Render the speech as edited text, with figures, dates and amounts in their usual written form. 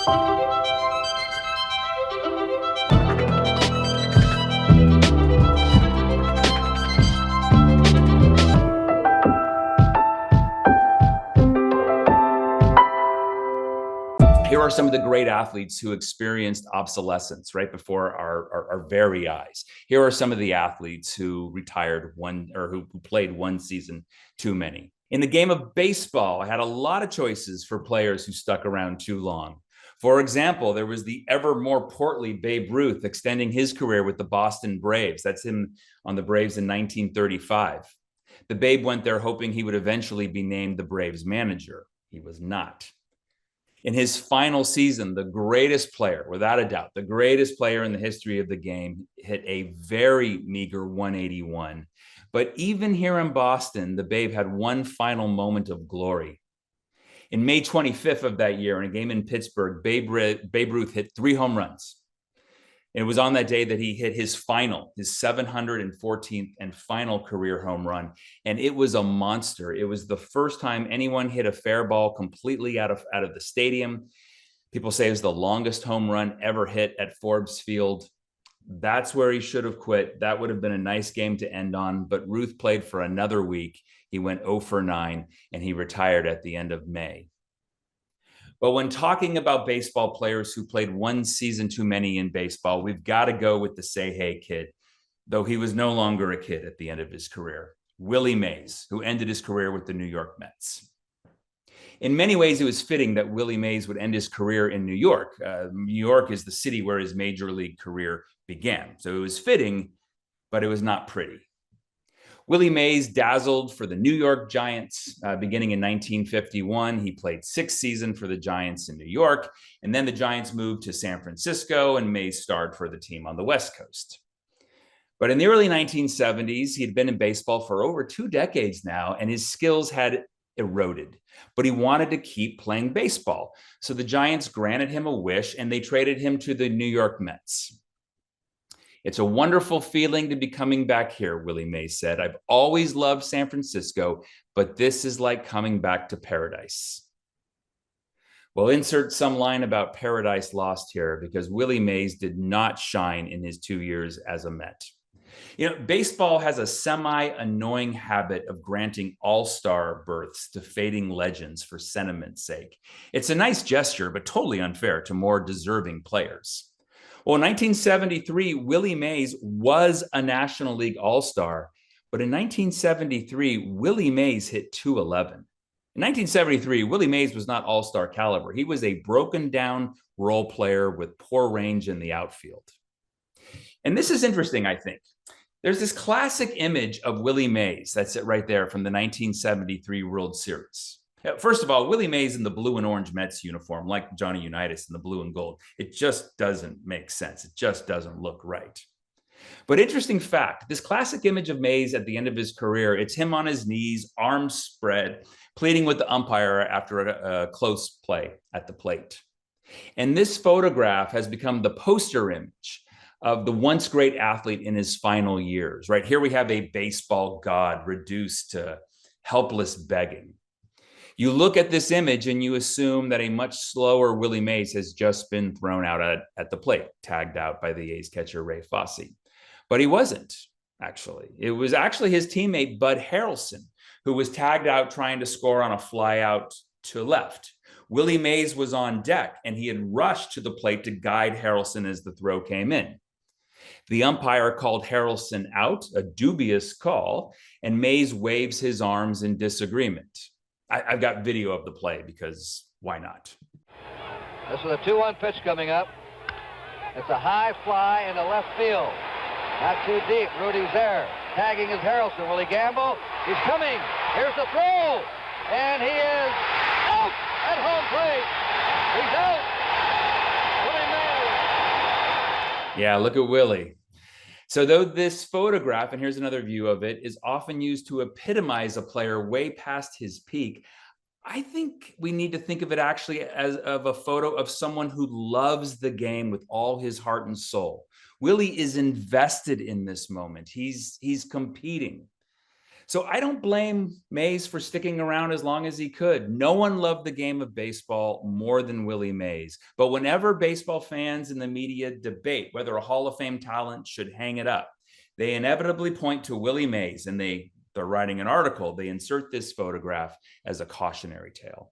Here are some of the great athletes who experienced obsolescence right before our very eyes. Here are some of the athletes who retired who played one season too many. In the game of baseball, I had a lot of choices for players who stuck around too long. For example, there was the ever more portly Babe Ruth extending his career with the Boston Braves. That's him on the Braves in 1935. The Babe went there hoping he would eventually be named the Braves manager. He was not. In his final season, the greatest player, without a doubt, the greatest player in the history of the game, hit a very meager 181. But even here in Boston, the Babe had one final moment of glory. In May 25th of that year, in a game in Pittsburgh, Babe Ruth hit 3 home runs. And it was on that day that he hit his 714th and final career home run. And it was a monster. It was the first time anyone hit a fair ball completely out of the stadium. People say it was the longest home run ever hit at Forbes Field. That's where he should have quit. That would have been a nice game to end on. But Ruth played for another week. He went 0 for 9, and he retired at the end of May. But when talking about baseball players who played one season too many in baseball, we've got to go with the say hey kid, though he was no longer a kid at the end of his career. Willie Mays, who ended his career with the New York Mets. In many ways, it was fitting that Willie Mays would end his career in New York. New York is the city where his major league career began. So it was fitting, but it was not pretty. Willie Mays dazzled for the New York Giants beginning in 1951. He played 6 seasons for the Giants in New York, and then the Giants moved to San Francisco, and Mays starred for the team on the West Coast. But in the early 1970s, he had been in baseball for over 2 decades now, and his skills had eroded. But he wanted to keep playing baseball. So the Giants granted him a wish, and they traded him to the New York Mets. It's a wonderful feeling to be coming back here, Willie Mays said. I've always loved San Francisco, but this is like coming back to paradise. Well, insert some line about paradise lost here because Willie Mays did not shine in his 2 years as a Met. You know, baseball has a semi-annoying habit of granting all-star berths to fading legends for sentiment's sake. It's a nice gesture, but totally unfair to more deserving players. Well, in 1973, Willie Mays was a National League All-Star, but in 1973, Willie Mays hit 211. In 1973, Willie Mays was not All-Star caliber. He was a broken-down role player with poor range in the outfield. And this is interesting, I think. There's this classic image of Willie Mays, that's it right there, from the 1973 World Series. First of all, Willie Mays in the blue and orange Mets uniform, like Johnny Unitas in the blue and gold, it just doesn't make sense. It just doesn't look right. But interesting fact, this classic image of Mays at the end of his career, it's him on his knees, arms spread, pleading with the umpire after a close play at the plate. And this photograph has become the poster image of the once great athlete in his final years, right? Here we have a baseball god reduced to helpless begging. You look at this image and you assume that a much slower Willie Mays has just been thrown out at the plate, tagged out by the A's catcher Ray Fosse. But he wasn't, actually. It was actually his teammate Bud Harrelson who was tagged out trying to score on a fly out to left. Willie Mays was on deck and he had rushed to the plate to guide Harrelson as the throw came in. The umpire called Harrelson out, a dubious call, and Mays waves his arms in disagreement. I've got video of the play because why not? This is a 2-1 pitch coming up. It's a high fly into left field. Not too deep. Rudy's there. Tagging is Harrelson. Will he gamble? He's coming. Here's the throw. And he is out at home plate. He's out. Willie Mays. Yeah, look at Willie. So though this photograph, and here's another view of it, is often used to epitomize a player way past his peak, I think we need to think of it actually as of a photo of someone who loves the game with all his heart and soul. Willie is invested in this moment. He's competing. So I don't blame Mays for sticking around as long as he could. No one loved the game of baseball more than Willie Mays. But whenever baseball fans and the media debate whether a Hall of Fame talent should hang it up, they inevitably point to Willie Mays, and they're writing an article. They insert this photograph as a cautionary tale.